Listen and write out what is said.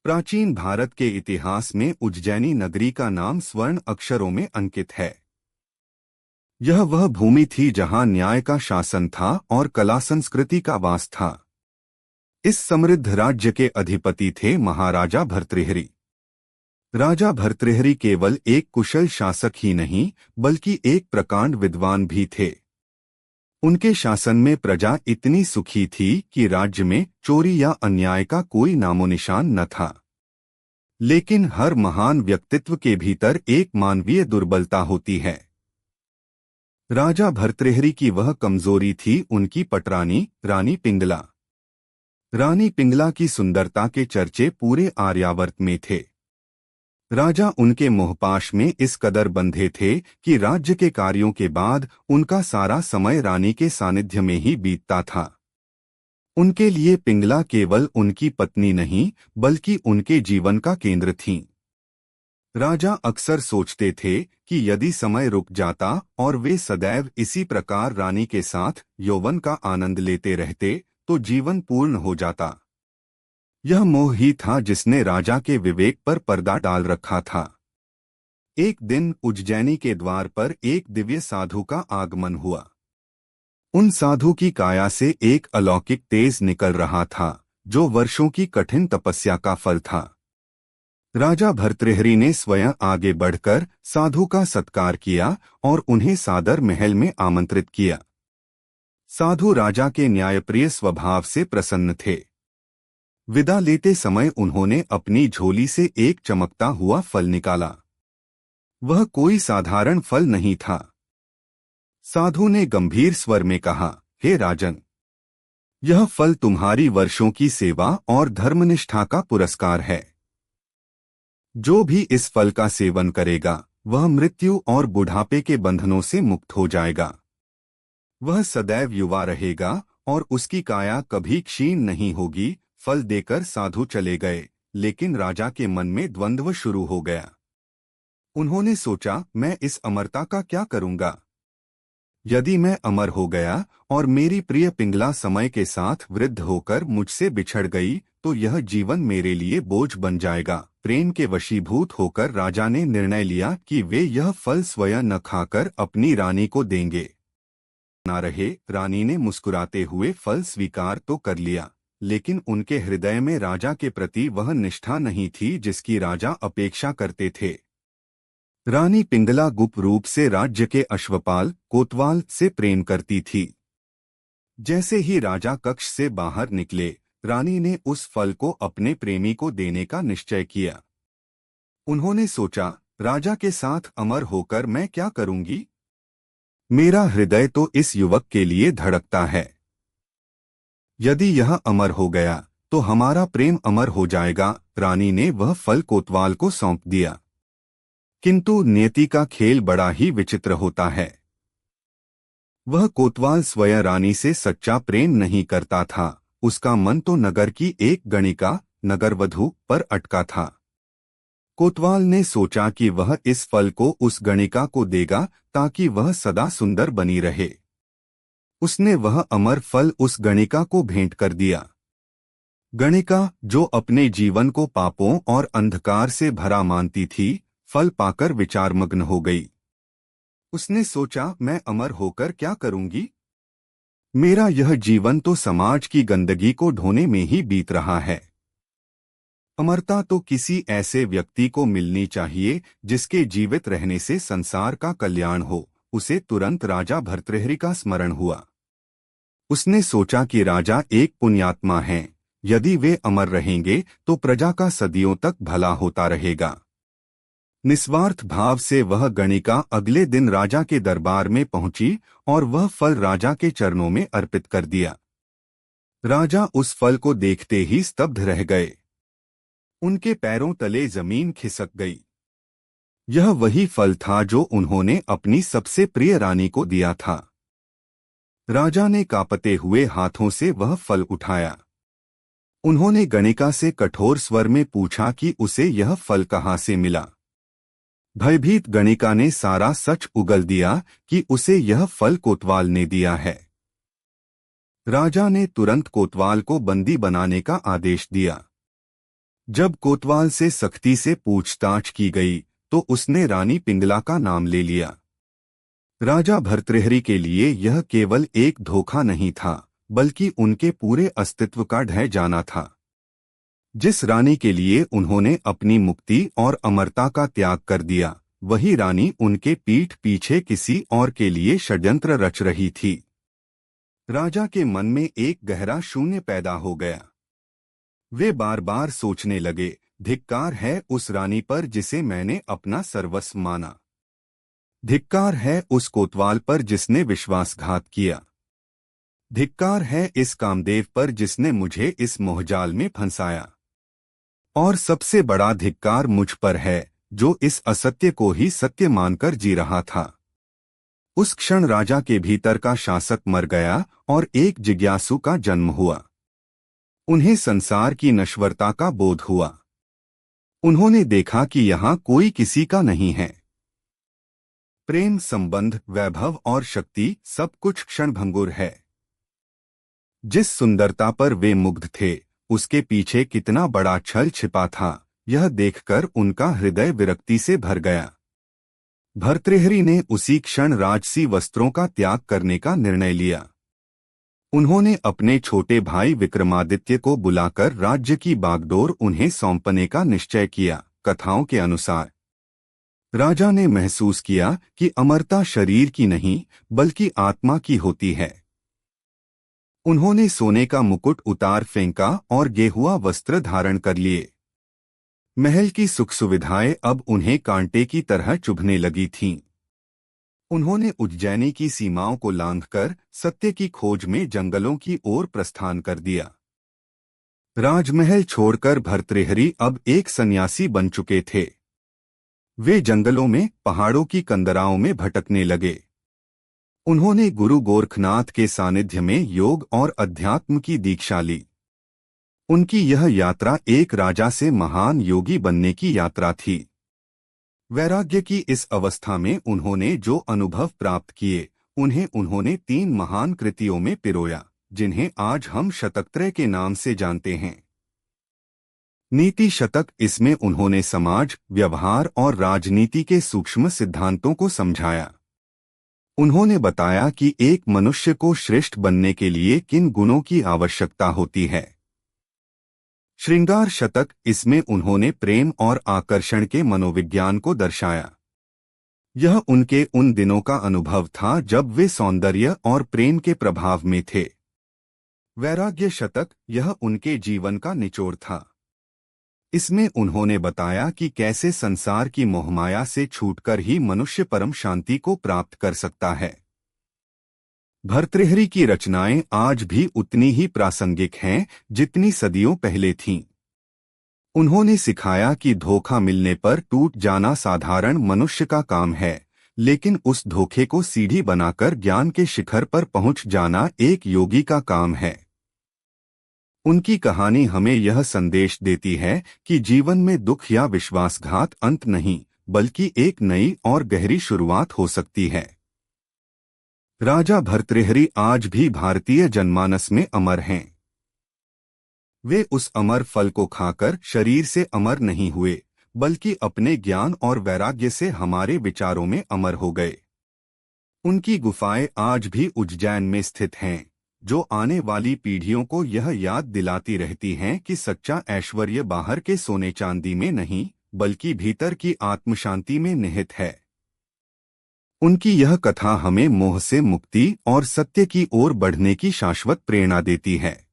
प्राचीन भारत के इतिहास में उज्जैनी नगरी का नाम स्वर्ण अक्षरों में अंकित है। यह वह भूमि थी जहां न्याय का शासन था और कला संस्कृति का वास था। इस समृद्ध राज्य के अधिपति थे महाराजा भर्तृहरि। राजा भर्तृहरि केवल एक कुशल शासक ही नहीं बल्कि एक प्रकांड विद्वान भी थे। उनके शासन में प्रजा इतनी सुखी थी कि राज्य में चोरी या अन्याय का कोई नामोनिशान न था। लेकिन हर महान व्यक्तित्व के भीतर एक मानवीय दुर्बलता होती है। राजा भर्तृहरि की वह कमजोरी थी उनकी पटरानी रानी पिंगला। रानी पिंगला की सुंदरता के चर्चे पूरे आर्यावर्त में थे। राजा उनके मोहपाश में इस कदर बंधे थे कि राज्य के कार्यों के बाद उनका सारा समय रानी के सानिध्य में ही बीतता था। उनके लिए पिंगला केवल उनकी पत्नी नहीं बल्कि उनके जीवन का केंद्र थीं। राजा अक्सर सोचते थे कि यदि समय रुक जाता और वे सदैव इसी प्रकार रानी के साथ यौवन का आनंद लेते रहते तो जीवन पूर्ण हो जाता। यह मोह ही था जिसने राजा के विवेक पर पर्दा डाल रखा था। एक दिन उज्जैनी के द्वार पर एक दिव्य साधु का आगमन हुआ। उन साधु की काया से एक अलौकिक तेज निकल रहा था जो वर्षों की कठिन तपस्या का फल था। राजा भर्तृहरि ने स्वयं आगे बढ़कर साधु का सत्कार किया और उन्हें सादर महल में आमंत्रित किया। साधु राजा के न्यायप्रिय स्वभाव से प्रसन्न थे। विदा लेते समय उन्होंने अपनी झोली से एक चमकता हुआ फल निकाला। वह कोई साधारण फल नहीं था। साधु ने गंभीर स्वर में कहा, हे राजन, यह फल तुम्हारी वर्षों की सेवा और धर्मनिष्ठा का पुरस्कार है। जो भी इस फल का सेवन करेगा वह मृत्यु और बुढ़ापे के बंधनों से मुक्त हो जाएगा। वह सदैव युवा रहेगा और उसकी काया कभी क्षीण नहीं होगी। फल देकर साधु चले गए, लेकिन राजा के मन में द्वंद्व शुरू हो गया। उन्होंने सोचा, मैं इस अमरता का क्या करूंगा? यदि मैं अमर हो गया और मेरी प्रिय पिंगला समय के साथ वृद्ध होकर मुझसे बिछड़ गई तो यह जीवन मेरे लिए बोझ बन जाएगा। प्रेम के वशीभूत होकर राजा ने निर्णय लिया कि वे यह फल स्वयं न खाकर अपनी रानी को देंगे। ना रहे, रानी ने मुस्कुराते हुए फल स्वीकार तो कर लिया, लेकिन उनके हृदय में राजा के प्रति वह निष्ठा नहीं थी जिसकी राजा अपेक्षा करते थे। रानी पिंगला गुप्त रूप से राज्य के अश्वपाल कोतवाल से प्रेम करती थी। जैसे ही राजा कक्ष से बाहर निकले, रानी ने उस फल को अपने प्रेमी को देने का निश्चय किया। उन्होंने सोचा, राजा के साथ अमर होकर मैं क्या करूंगी? मेरा हृदय तो इस युवक के लिए धड़कता है। यदि यह अमर हो गया तो हमारा प्रेम अमर हो जाएगा। रानी ने वह फल कोतवाल को सौंप दिया। किंतु नियति का खेल बड़ा ही विचित्र होता है। वह कोतवाल स्वयं रानी से सच्चा प्रेम नहीं करता था। उसका मन तो नगर की एक गणिका नगरवधू पर अटका था। कोतवाल ने सोचा कि वह इस फल को उस गणिका को देगा ताकि वह सदा सुंदर बनी रहे। उसने वह अमर फल उस गणिका को भेंट कर दिया। गणिका, जो अपने जीवन को पापों और अंधकार से भरा मानती थी, फल पाकर विचारमग्न हो गई। उसने सोचा, मैं अमर होकर क्या करूंगी? मेरा यह जीवन तो समाज की गंदगी को ढोने में ही बीत रहा है। अमरता तो किसी ऐसे व्यक्ति को मिलनी चाहिए जिसके जीवित रहने से संसार का कल्याण हो। उसे तुरंत राजा भर्तृहरि का स्मरण हुआ। उसने सोचा कि राजा एक पुण्यात्मा हैं। यदि वे अमर रहेंगे तो प्रजा का सदियों तक भला होता रहेगा। निस्वार्थ भाव से वह गणिका अगले दिन राजा के दरबार में पहुंची और वह फल राजा के चरणों में अर्पित कर दिया। राजा उस फल को देखते ही स्तब्ध रह गए। उनके पैरों तले जमीन खिसक गई। यह वही फल था जो उन्होंने अपनी सबसे प्रिय रानी को दिया था। राजा ने कांपते हुए हाथों से वह फल उठाया। उन्होंने गणिका से कठोर स्वर में पूछा कि उसे यह फल कहाँ से मिला। भयभीत गणिका ने सारा सच उगल दिया कि उसे यह फल कोतवाल ने दिया है। राजा ने तुरंत कोतवाल को बंदी बनाने का आदेश दिया। जब कोतवाल से सख्ती से पूछताछ की गई तो उसने रानी पिंगला का नाम ले लिया। राजा भर्तृहरि के लिए यह केवल एक धोखा नहीं था, बल्कि उनके पूरे अस्तित्व का ढह जाना था। जिस रानी के लिए उन्होंने अपनी मुक्ति और अमरता का त्याग कर दिया, वही रानी उनके पीठ पीछे किसी और के लिए षड्यंत्र रच रही थी। राजा के मन में एक गहरा शून्य पैदा हो गया। वे बार बार सोचने लगे, धिक्कार है उस रानी पर जिसे मैंने अपना सर्वस्व माना। धिक्कार है उस कोतवाल पर जिसने विश्वासघात किया। धिक्कार है इस कामदेव पर जिसने मुझे इस मोहजाल में फंसाया। और सबसे बड़ा धिक्कार मुझ पर है, जो इस असत्य को ही सत्य मानकर जी रहा था। उस क्षण राजा के भीतर का शासक मर गया और एक जिज्ञासु का जन्म हुआ। उन्हें संसार की नश्वरता का बोध हुआ। उन्होंने देखा कि यहाँ कोई किसी का नहीं है। प्रेम, संबंध, वैभव और शक्ति सब कुछ क्षणभंगुर है। जिस सुंदरता पर वे मुग्ध थे, उसके पीछे कितना बड़ा छल छिपा था, यह देखकर उनका हृदय विरक्ति से भर गया। भर्तृहरि ने उसी क्षण राजसी वस्त्रों का त्याग करने का निर्णय लिया। उन्होंने अपने छोटे भाई विक्रमादित्य को बुलाकर राज्य की बागडोर उन्हें सौंपने का निश्चय किया। कथाओं के अनुसार राजा ने महसूस किया कि अमरता शरीर की नहीं, बल्कि आत्मा की होती है। उन्होंने सोने का मुकुट उतार फेंका और गेहुआ वस्त्र धारण कर लिए। महल की सुख सुविधाएं अब उन्हें कांटे की तरह चुभने लगी थीं। उन्होंने उज्जैनी की सीमाओं को लांघकर सत्य की खोज में जंगलों की ओर प्रस्थान कर दिया। राजमहल छोड़कर भर्तृहरि अब एक सन्यासी बन चुके थे। वे जंगलों में, पहाड़ों की कंदराओं में भटकने लगे। उन्होंने गुरु गोरखनाथ के सानिध्य में योग और अध्यात्म की दीक्षा ली। उनकी यह यात्रा एक राजा से महान योगी बनने की यात्रा थी। वैराग्य की इस अवस्था में उन्होंने जो अनुभव प्राप्त किए, उन्हें उन्होंने 3 महान कृतियों में पिरोया, जिन्हें आज हम शतकत्रय के नाम से जानते हैं। नीति शतक, इसमें उन्होंने समाज, व्यवहार और राजनीति के सूक्ष्म सिद्धांतों को समझाया। उन्होंने बताया कि एक मनुष्य को श्रेष्ठ बनने के लिए किन गुणों की आवश्यकता होती है। श्रृंगार शतक, इसमें उन्होंने प्रेम और आकर्षण के मनोविज्ञान को दर्शाया। यह उनके उन दिनों का अनुभव था जब वे सौंदर्य और प्रेम के प्रभाव में थे। वैराग्य शतक, यह उनके जीवन का निचोड़ था। इसमें उन्होंने बताया कि कैसे संसार की मोहमाया से छूटकर ही मनुष्य परम शांति को प्राप्त कर सकता है। भर्तृहरि की रचनाएं आज भी उतनी ही प्रासंगिक हैं जितनी सदियों पहले थीं। उन्होंने सिखाया कि धोखा मिलने पर टूट जाना साधारण मनुष्य का काम है, लेकिन उस धोखे को सीढ़ी बनाकर ज्ञान के शिखर पर पहुंच जाना एक योगी का काम है। उनकी कहानी हमें यह संदेश देती है कि जीवन में दुख या विश्वासघात अंत नहीं, बल्कि एक नई और गहरी शुरुआत हो सकती है। राजा भर्तृहरि आज भी भारतीय जनमानस में अमर हैं। वे उस अमर फल को खाकर शरीर से अमर नहीं हुए, बल्कि अपने ज्ञान और वैराग्य से हमारे विचारों में अमर हो गए। उनकी गुफाएं आज भी उज्जैन में स्थित हैं, जो आने वाली पीढ़ियों को यह याद दिलाती रहती हैं कि सच्चा ऐश्वर्य बाहर के सोने चांदी में नहीं, बल्कि भीतर की आत्मशांति में निहित है। उनकी यह कथा हमें मोह से मुक्ति और सत्य की ओर बढ़ने की शाश्वत प्रेरणा देती है।